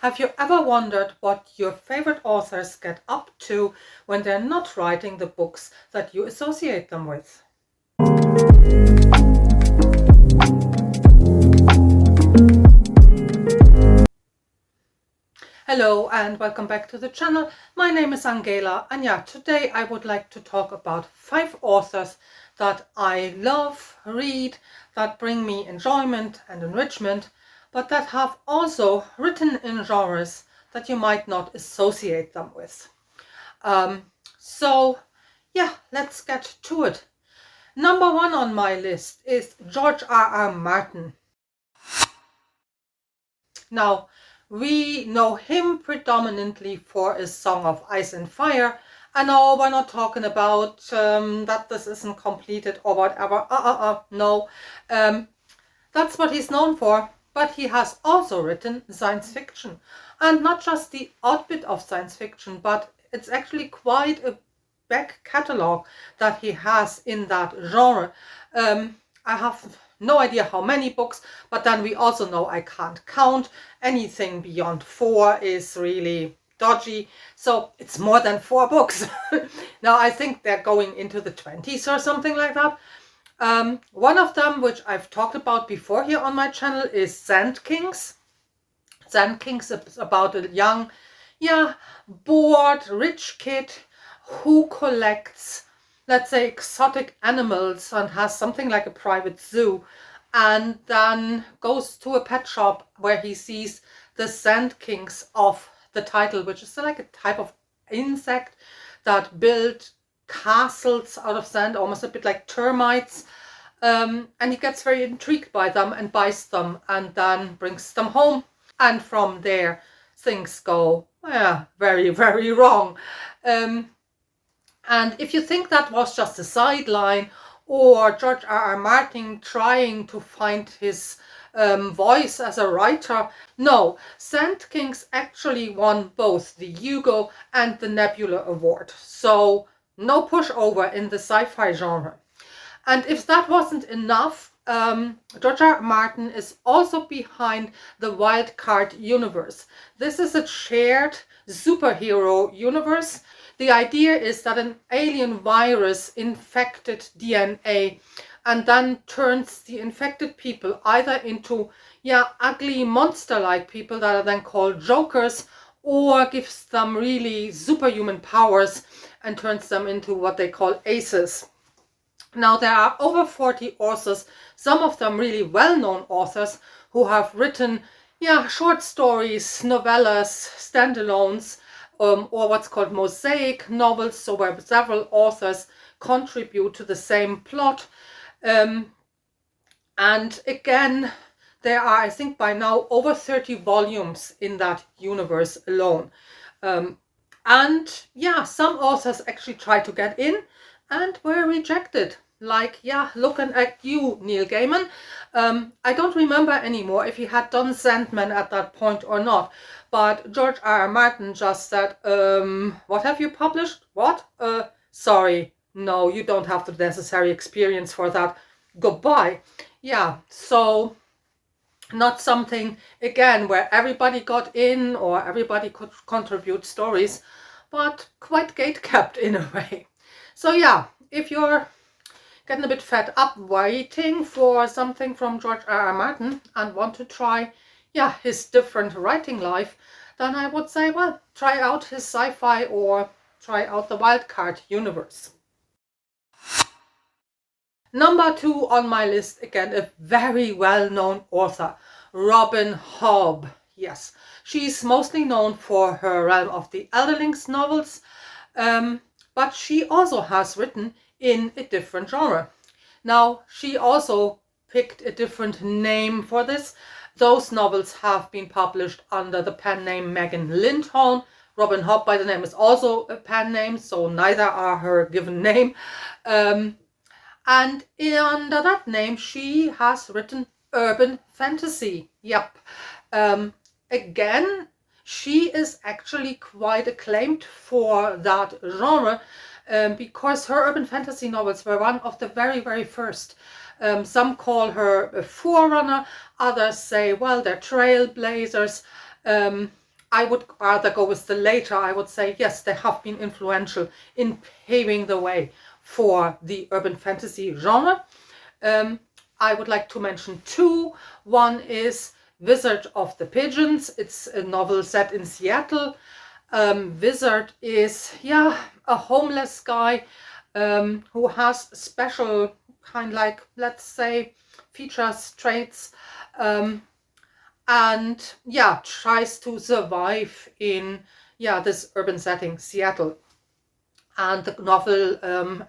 Have you ever wondered what your favorite authors get up to when they're not writing the books that you associate them with? Hello and welcome back to the channel. My name is Angela, and today I would like to talk about 5 authors that I love, read, that bring me enjoyment and enrichment, but that have also written in genres that you might not associate them with. Let's get to it. Number 1 on my list is George R.R. Martin. Now, we know him predominantly for his Song of Ice and Fire. I know we're not talking about that this isn't completed or whatever. No. That's what he's known for. But he has also written science fiction. And not just the odd bit of science fiction, but it's actually quite a back catalogue that he has in that genre. I have no idea how many books, but then we also know I can't count. Anything beyond 4 is really dodgy. So it's more than 4 books. Now I think they're going into the 20s or something like that. One of them, which I've talked about before here on my channel, is Sand Kings. Sand Kings is about a young, bored, rich kid who collects, let's say, exotic animals and has something like a private zoo, and then goes to a pet shop where he sees the Sand Kings of the title, which is like a type of insect that build castles out of sand, almost a bit like termites. And he gets very intrigued by them and buys them and then brings them home. And from there, things go very, very wrong. And if you think that was just a sideline or George R.R. Martin trying to find his voice as a writer, no, Sand Kings actually won both the Hugo and the Nebula Award. So no pushover in the sci-fi genre. And if that wasn't enough, George R. R. Martin is also behind the Wildcard universe. This is a shared superhero universe. The idea is that an alien virus infected DNA and then turns the infected people either into ugly monster-like people that are then called jokers, or gives them really superhuman powers and turns them into what they call aces. Now there are over 40 authors, some of them really well-known authors, who have written short stories, novellas, standalones, or what's called mosaic novels, so where several authors contribute to the same plot. And again, there are, I think by now, over 30 volumes in that universe alone. And some authors actually tried to get in and were rejected. Like, looking at you, Neil Gaiman. I don't remember anymore if he had done Sandman at that point or not. But George R. R. Martin just said, what have you published? What? Sorry, no, you don't have the necessary experience for that. Goodbye. So not something, again, where everybody got in or everybody could contribute stories, but quite gatekept in a way. So if you're getting a bit fed up waiting for something from George R. R. Martin and want to try his different writing life, then I would say, well, try out his sci-fi or try out the Wildcard universe. Number 2 on my list, again, a very well-known author, Robin Hobb. Yes, she's mostly known for her Realm of the Elderlings novels, but she also has written in a different genre. Now, she also picked a different name for this. Those novels have been published under the pen name Megan Lindholm. Robin Hobb by the name is also a pen name, so neither are her given name. And under that name, she has written urban fantasy. Again, she is actually quite acclaimed for that genre, because her urban fantasy novels were one of the very, very first. Some call her a forerunner, others say, well, they're trailblazers. I would rather go with the later. I would say, yes, they have been influential in paving the way for the urban fantasy genre. I would like to mention two. One is Wizard of the Pigeons. It's a novel set in Seattle. Wizard is, a homeless guy who has special kind like, let's say, features, traits, and tries to survive in this urban setting, Seattle. And the novel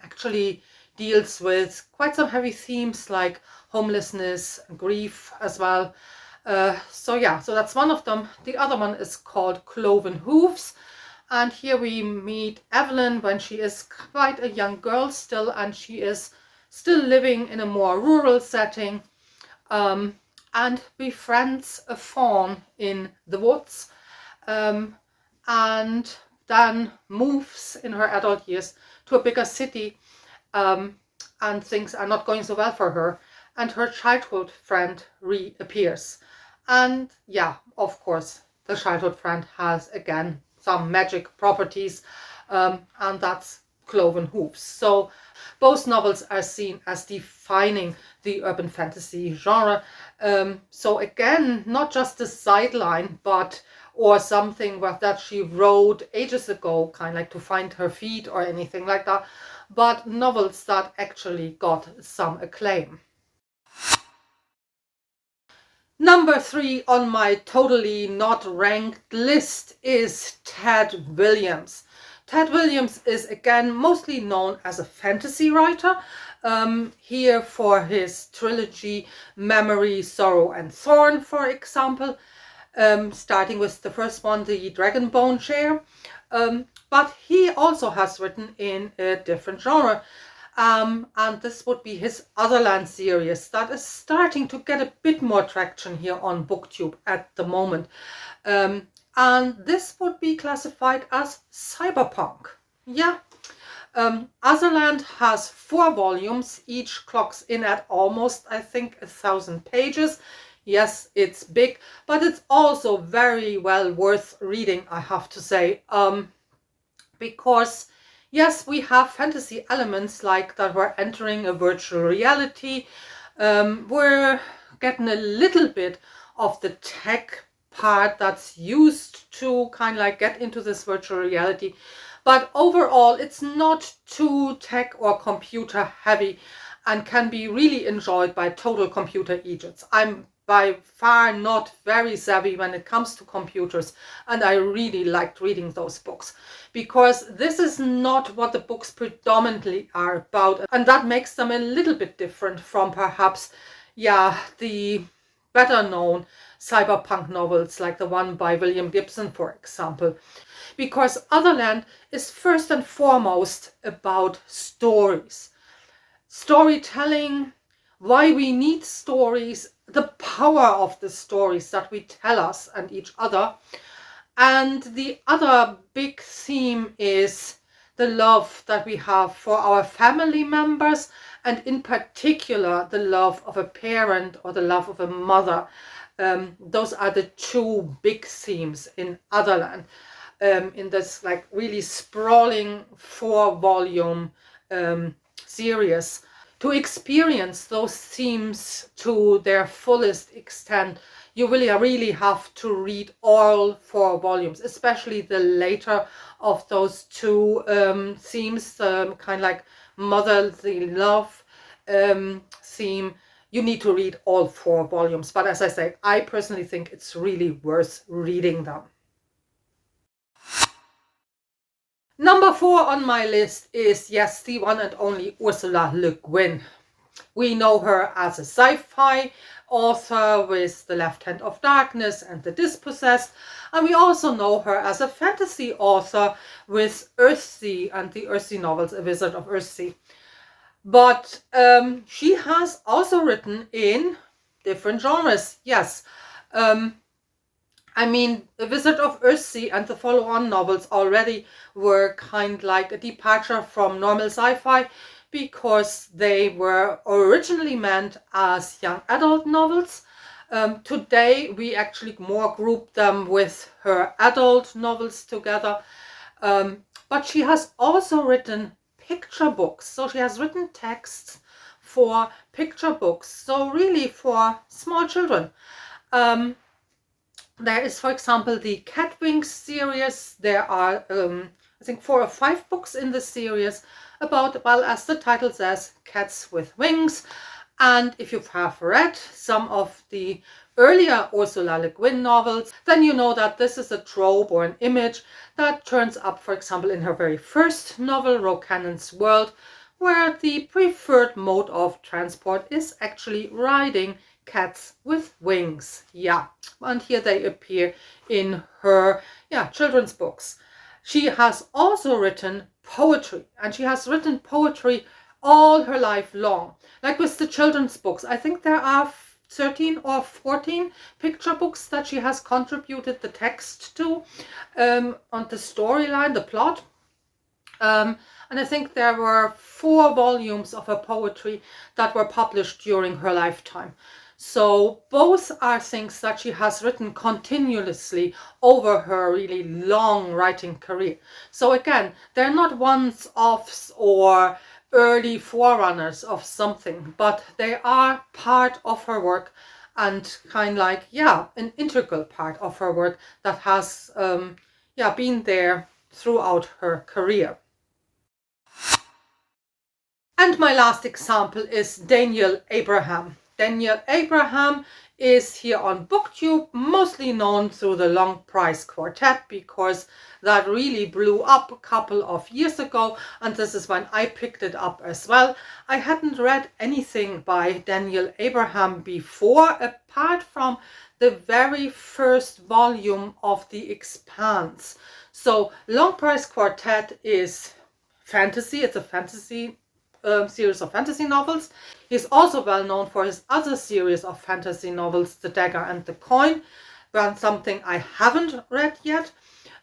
actually deals with quite some heavy themes like homelessness, grief as well. So that's one of them. The other one is called Cloven Hooves. And here we meet Evelyn when she is quite a young girl still, and she is still living in a more rural setting, and befriends a fawn in the woods, and then moves in her adult years to a bigger city, and things are not going so well for her, and her childhood friend reappears. And of course, the childhood friend has again some magic properties, and that's Cloven Hooves. So both novels are seen as defining the urban fantasy genre. So again, not just a sideline, or something that she wrote ages ago, kind of like to find her feet or anything like that, but novels that actually got some acclaim. Number 3 on my totally not ranked list is Ted Williams. Ted Williams is again mostly known as a fantasy writer, here for his trilogy Memory, Sorrow and Thorn, for example, starting with the first one, The Dragonbone Chair. But he also has written in a different genre. And this would be his Otherland series that is starting to get a bit more traction here on BookTube at the moment. And this would be classified as cyberpunk. Otherland has 4 volumes, each clocks in at almost, I think, 1,000 pages. Yes, it's big, but it's also very well worth reading, I have to say, because yes, we have fantasy elements like that we're entering a virtual reality. We're getting a little bit of the tech part that's used to kind of like get into this virtual reality. But overall, it's not too tech or computer heavy and can be really enjoyed by total computer idiots. I'm by far not very savvy when it comes to computers, and I really liked reading those books because this is not what the books predominantly are about, and that makes them a little bit different from perhaps the better known cyberpunk novels like the one by William Gibson, for example, because Otherland is first and foremost about stories, storytelling, why we need stories, the power of the stories that we tell us and each other. And the other big theme is the love that we have for our family members, and in particular the love of a parent or the love of a mother. Those are the 2 big themes in Otherland, in this like really sprawling 4-volume series. To experience those themes to their fullest extent, you really have to read all 4 volumes, especially the later of those 2 themes, kind of like motherly love theme. You need to read all 4 volumes. But as I say, I personally think it's really worth reading them. Number 4 on my list is, yes, the one and only Ursula Le Guin. We know her as a sci-fi author with The Left Hand of Darkness and The Dispossessed, and we also know her as a fantasy author with Earthsea and the Earthsea novels, A Wizard of Earthsea. But she has also written in different genres, yes. I mean, The Wizard of Earthsea and the follow-on novels already were kind like a departure from normal sci-fi because they were originally meant as young adult novels. Today we actually more group them with her adult novels together. But she has also written picture books. So she has written texts for picture books. So really for small children. There is, for example, the Cat Wings series. There are, I think, 4 or 5 books in the series about, well, as the title says, cats with wings. And if you have read some of the earlier Ursula Le Guin novels, then you know that this is a trope or an image that turns up, for example, in her very first novel, Rocannon's World, where the preferred mode of transport is actually riding cats with wings. Yeah, and here they appear in her children's books. She has also written poetry, and she has written poetry all her life long. Like with the children's books, I think there are 13 or 14 picture books that she has contributed the text to, on the storyline, the plot. And I think there were 4 volumes of her poetry that were published during her lifetime. So both are things that she has written continuously over her really long writing career. So again, they're not one-offs or early forerunners of something, but they are part of her work and kind of like, an integral part of her work that has been there throughout her career. And my last example is Daniel Abraham. Daniel Abraham is here on BookTube, mostly known through the Long Price Quartet, because that really blew up a couple of years ago, and this is when I picked it up as well. I hadn't read anything by Daniel Abraham before, apart from the very first volume of The Expanse. So Long Price Quartet is fantasy. It's a fantasy series of fantasy novels. He's also well known for his other series of fantasy novels, The Dagger and the Coin, but something I haven't read yet.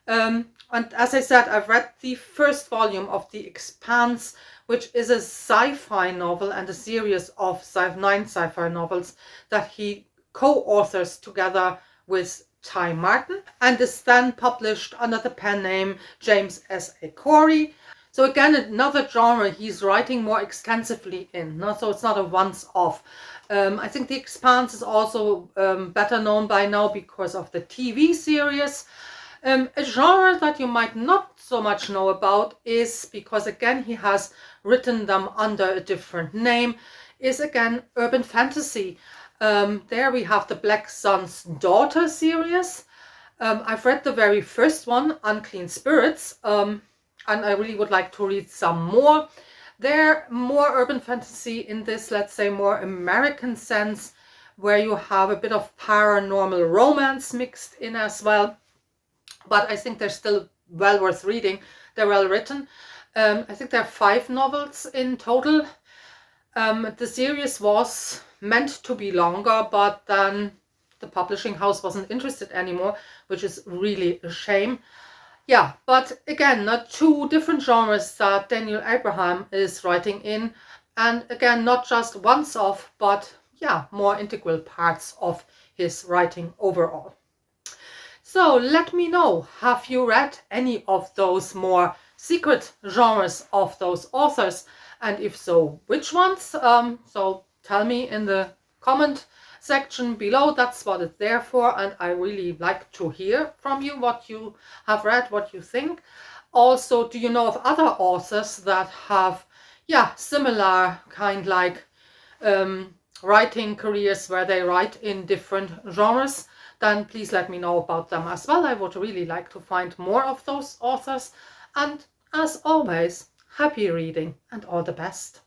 And as I said, I've read the first volume of The Expanse, which is a sci-fi novel and a series of 9 sci-fi novels that he co-authors together with Ty Martin, and is then published under the pen name James S. A. Corey. So again, another genre he's writing more extensively in, so it's not a once-off. I think The Expanse is also better known by now because of the TV series. A genre that you might not so much know about is, because again he has written them under a different name, is again urban fantasy. There we have the Black Sun's Daughter series. I've read the very first one, Unclean Spirits, and I really would like to read some more. They're more urban fantasy in this, let's say, more American sense, where you have a bit of paranormal romance mixed in as well. But I think they're still well worth reading. They're well written. I think there are 5 novels in total. The series was meant to be longer, but then the publishing house wasn't interested anymore, which is really a shame. Yeah, but again, 2 different genres that Daniel Abraham is writing in, and again, not just once-off, but more integral parts of his writing overall. So let me know, have you read any of those more secret genres of those authors? And if so, which ones? So tell me in the comment section below. That's what it's there for, and I really like to hear from you what you have read, what you think. Also, do you know of other authors that have similar kind like writing careers where they write in different genres? Then please let me know about them as well. I would really like to find more of those authors. And as always, happy reading and all the best.